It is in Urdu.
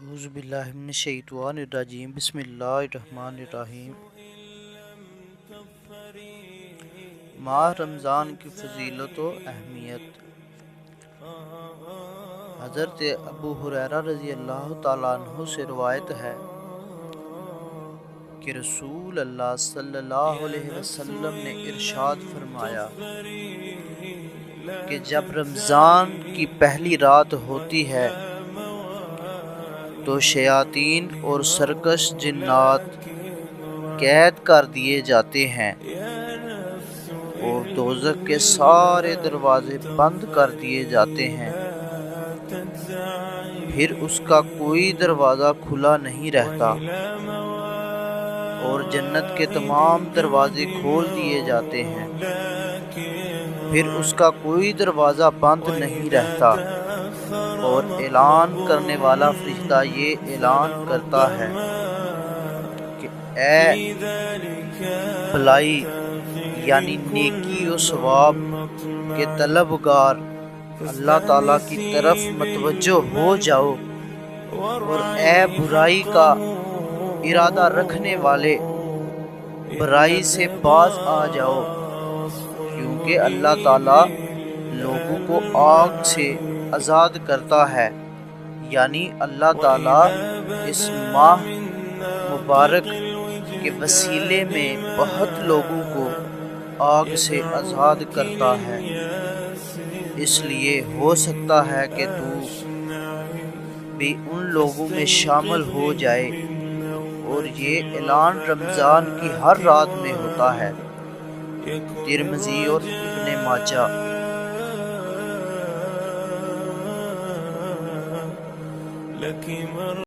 اعوذ باللہ من الشیطان الرجیم بسم اللہ الرحمن الرحیم۔ ماہ رمضان کی فضیلت و اہمیت۔ حضرت ابو ہریرہ رضی اللہ تعالیٰ عنہ سے روایت ہے کہ رسول اللہ صلی اللہ علیہ وسلم نے ارشاد فرمایا کہ جب رمضان کی پہلی رات ہوتی ہے تو شیاطین اور سرکش جنات قید کر دیے جاتے ہیں اور دوزخ کے سارے دروازے بند کر دیے جاتے ہیں، پھر اس کا کوئی دروازہ کھلا نہیں رہتا اور جنت کے تمام دروازے کھول دیے جاتے ہیں، پھر اس کا کوئی دروازہ بند نہیں رہتا، اور اعلان کرنے والا فرشتہ یہ اعلان کرتا ہے کہ اے بھلائی یعنی نیکی و ثواب کے طلبگار، اللہ تعالیٰ کی طرف متوجہ ہو جاؤ، اور اے برائی کا ارادہ رکھنے والے، برائی سے باز آ جاؤ، کیونکہ اللہ تعالیٰ لوگوں کو آگ سے آزاد کرتا ہے، یعنی اللہ تعالیٰ اس ماہ مبارک کے وسیلے میں بہت لوگوں کو آگ سے آزاد کرتا ہے، اس لیے ہو سکتا ہے کہ تو بھی ان لوگوں میں شامل ہو جائے، اور یہ اعلان رمضان کی ہر رات میں ہوتا ہے۔ ترمذی اور ابن ماجہ۔